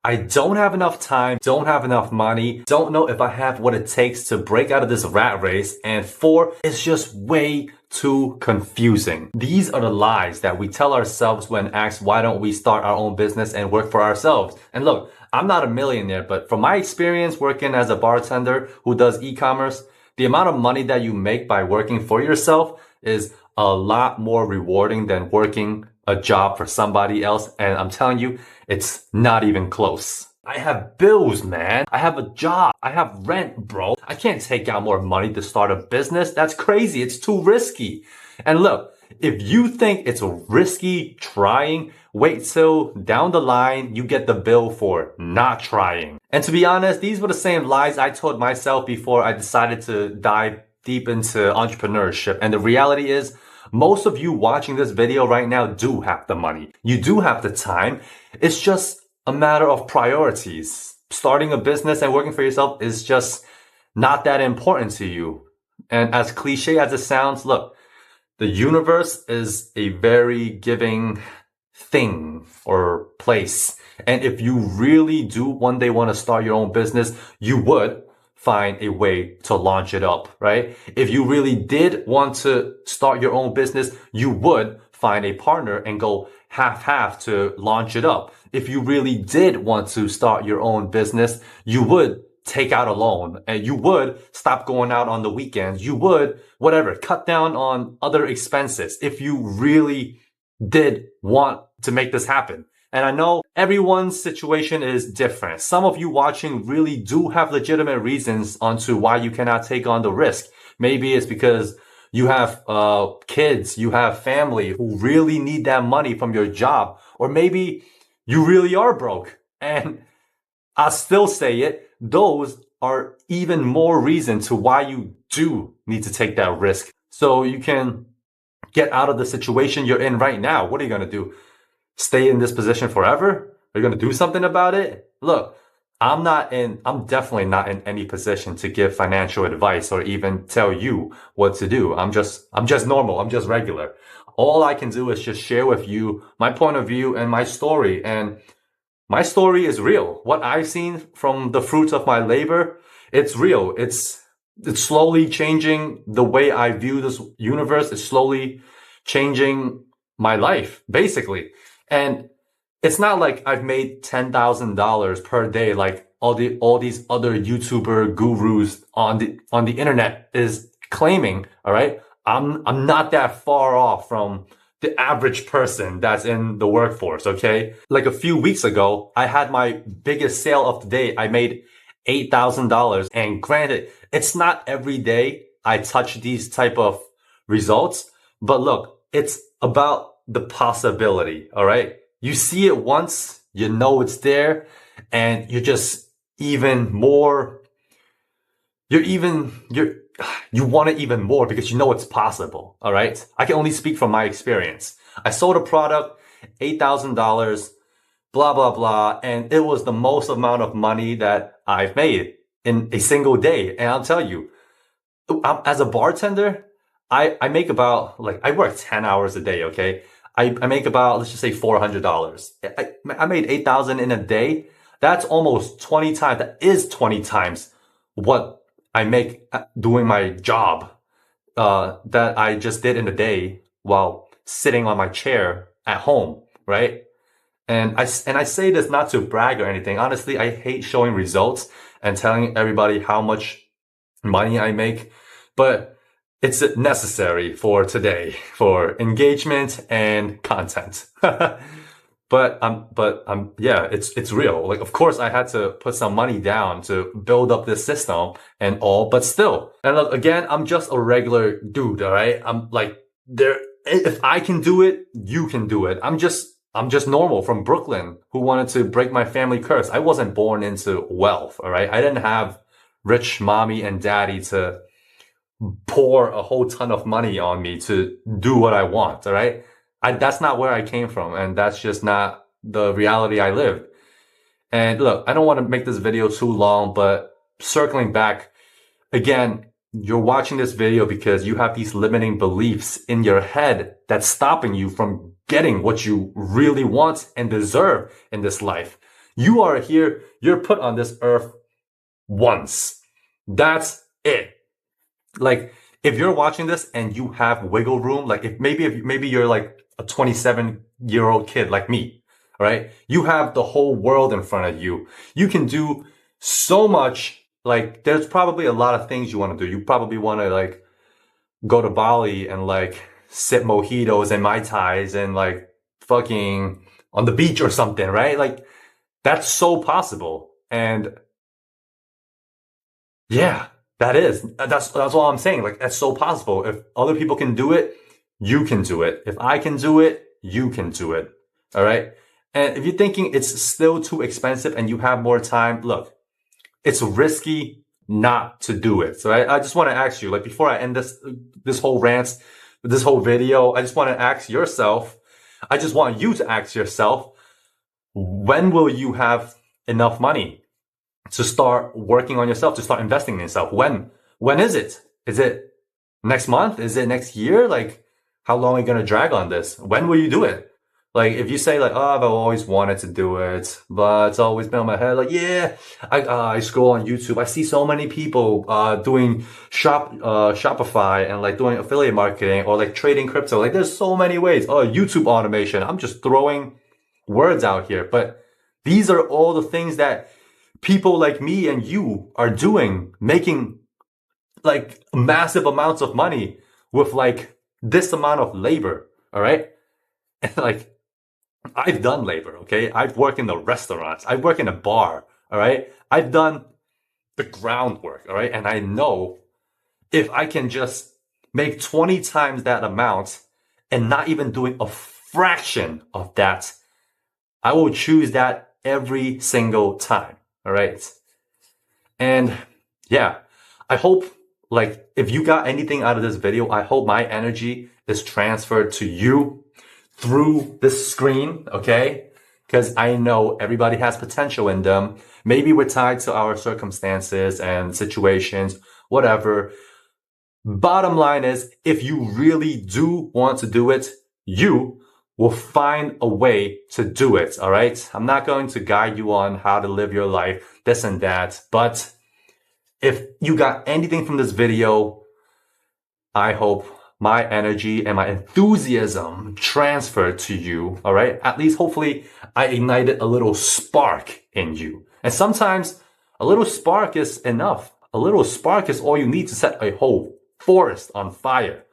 I don't have enough time, don't have enough money, don't know if I have what it takes to break out of this rat race, and 4, it's just way too confusing. These are the lies that we tell ourselves when asked why don't we start our own business and work for ourselves. And look, I'm not a millionaire, but from my experience working as a bartender who does e-commerce, the amount of money that you make by working for yourself is a lot more rewarding than working a job for somebody else. And I'm telling you, it's not even close. I have bills, man. I have a job. I have rent, bro. I can't take out more money to start a business. That's crazy. It's too risky. And look, if you think it's risky trying, wait till down the line you get the bill for not trying. And to be honest, these were the same lies I told myself before I decided to dive deep into entrepreneurship. And the reality is, most of you watching this video right now do have the money. You do have the time. It's just a matter of priorities. Starting a business and working for yourself is just not that important to you. And as cliche as it sounds, look, the universe is a very giving thing or place. And if you really do one day want to start your own business, you would find a way to launch it up, right? If you really did want to start your own business, you would find a partner and go half-half to launch it up. If you really did want to start your own business, you would take out a loan and you would stop going out on the weekends. You would, whatever, cut down on other expenses if you really did want to make this happen. And I know everyone's situation is different. Some of you watching really do have legitimate reasons onto why you cannot take on the risk. Maybe it's because you have kids, you have family who really need that money from your job. Or maybe you really are broke. And I'll still say it, those are even more reason to why you do need to take that risk. So you can get out of the situation you're in right now. What are you going to do? Stay in this position forever? Are you going to do something about it? Look, I'm definitely not in any position to give financial advice or even tell you what to do. I'm just normal. I'm just regular. All I can do is just share with you my point of view and my story. And my story is real. What I've seen from the fruits of my labor, it's real. It's slowly changing the way I view this universe. It's slowly changing my life, basically. And it's not like I've made $10,000 per day like all these other YouTuber gurus on the internet is claiming, all right? I'm not that far off from the average person that's in the workforce, okay? Like a few weeks ago, I had my biggest sale of the day. I made $8,000. And granted, it's not every day I touch these type of results, but look, it's about the possibility, all right? You see it once, you know it's there, and you're just even more, you want it even more because you know it's possible, all right? I can only speak from my experience. I sold a product, $8,000, blah, blah, blah, and it was the most amount of money that I've made in a single day. And I'll tell you, as a bartender, I make about, like, I work 10 hours a day, okay? I make about, let's just say $400. I made 8,000 in a day. That's almost 20 times. That is 20 times what I make doing my job, that I just did in a day while sitting on my chair at home, right? And I say this not to brag or anything. Honestly, I hate showing results and telling everybody how much money I make, but it's necessary for today, for engagement and content. But yeah, it's real. Like, of course I had to put some money down to build up this system and all, but still. And look, again, I'm just a regular dude, all right? I'm like, if I can do it, you can do it. I'm just normal from Brooklyn who wanted to break my family curse. I wasn't born into wealth, all right? I didn't have rich mommy and daddy to pour a whole ton of money on me to do what I want, all right? That's not where I came from, and that's just not the reality I lived. And look, I don't want to make this video too long, but circling back, again, you're watching this video because you have these limiting beliefs in your head that's stopping you from getting what you really want and deserve in this life. You are here, you're put on this earth once. That's it. Like, if you're watching this and you have wiggle room, like if maybe you're like a 27-year-old kid like me, right? You have the whole world in front of you. You can do so much. Like, there's probably a lot of things you want to do. You probably want to like go to Bali and like sip mojitos and Mai Tais and like fucking on the beach or something, right? Like, that's so possible. And yeah, that's all I'm saying. Like, that's so possible. If other people can do it, you can do it. If I can do it, you can do it. All right. And if you're thinking it's still too expensive and you have more time, look, it's risky not to do it. So I just want to ask you, like, before I end this whole rant, this whole video, I just want to ask yourself, I just want you to ask yourself, when will you have enough money to start working on yourself, to start investing in yourself? When is it? Is it next month? Is it next year? Like, how long are you going to drag on this? When will you do it? Like, if you say like, oh, I've always wanted to do it, but it's always been on my head. Like, yeah, I scroll on YouTube. I see so many people, doing Shopify and like doing affiliate marketing or like trading crypto. Like, there's so many ways. Oh, YouTube automation. I'm just throwing words out here, but these are all the things that people like me and you are doing, making like massive amounts of money with like this amount of labor. All right. And like, I've done labor, okay? I've worked in the restaurants. I've worked in a bar, all right? I've done the groundwork, all right? And I know if I can just make 20 times that amount and not even doing a fraction of that, I will choose that every single time, all right? And yeah, I hope, like, if you got anything out of this video, I hope my energy is transferred to you through this screen, okay? Because I know everybody has potential in them. Maybe we're tied to our circumstances and situations, whatever. Bottom line is, if you really do want to do it, you will find a way to do it, all right? I'm not going to guide you on how to live your life, this and that, but if you got anything from this video, I hope my energy and my enthusiasm transferred to you, all right? At least, hopefully, I ignited a little spark in you. And sometimes a little spark is enough. A little spark is all you need to set a whole forest on fire.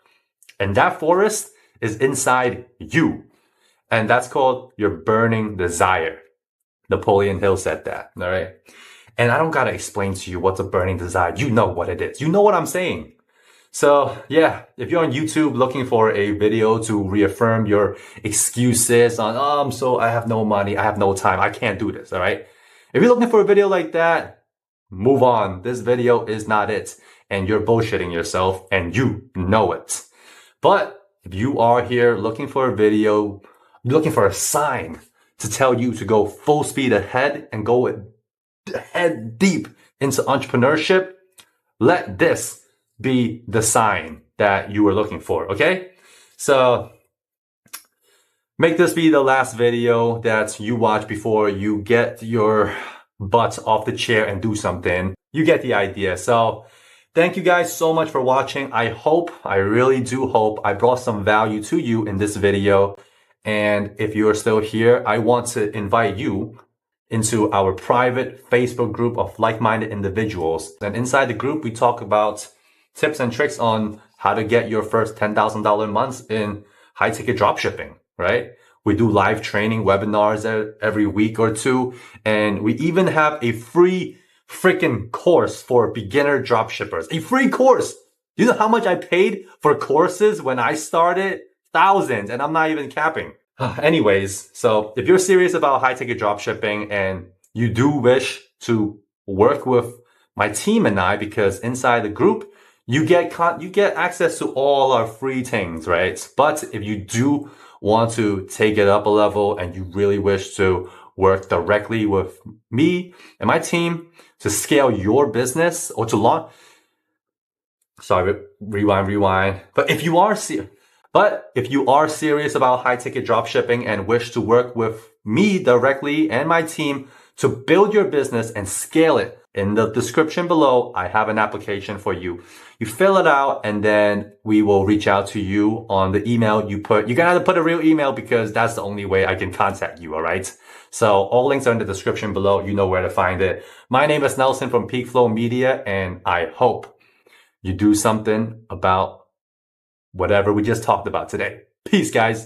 And that forest is inside you. And that's called your burning desire. Napoleon Hill said that, all right? And I don't gotta explain to you what's a burning desire. You know what it is. You know what I'm saying. So yeah, if you're on YouTube looking for a video to reaffirm your excuses on, I have no money, I have no time, I can't do this, all right? If you're looking for a video like that, move on. This video is not it. And you're bullshitting yourself and you know it. But if you are here looking for a video, looking for a sign to tell you to go full speed ahead and go head deep into entrepreneurship, let this be the sign that you were looking for, okay? So make this be the last video that you watch before you get your butt off the chair and do something. You get the idea. So thank you guys so much for watching. I really do hope I brought some value to you in this video. And if you are still here, I want to invite you into our private Facebook group of like-minded individuals. And inside the group, we talk about tips and tricks on how to get your first $10,000 months in high-ticket dropshipping, right? We do live training webinars every week or two. And we even have a free freaking course for beginner dropshippers. A free course! You know how much I paid for courses when I started? Thousands, and I'm not even capping. Anyways, so if you're serious about high-ticket dropshipping and you do wish to work with my team and I, because inside the group, you get access to all our free things, right? But if you do want to take it up a level and you really wish to work directly with me and my team to scale your business or to launch, rewind. But if you are serious about high-ticket dropshipping and wish to work with me directly and my team to build your business and scale it. In the description below, I have an application for you. You fill it out and then we will reach out to you on the email you put. You're gonna have to put a real email because that's the only way I can contact you, all right? So all links are in the description below. You know where to find it. My name is Nelson from Peak Flow Media, and I hope you do something about whatever we just talked about today. Peace, guys.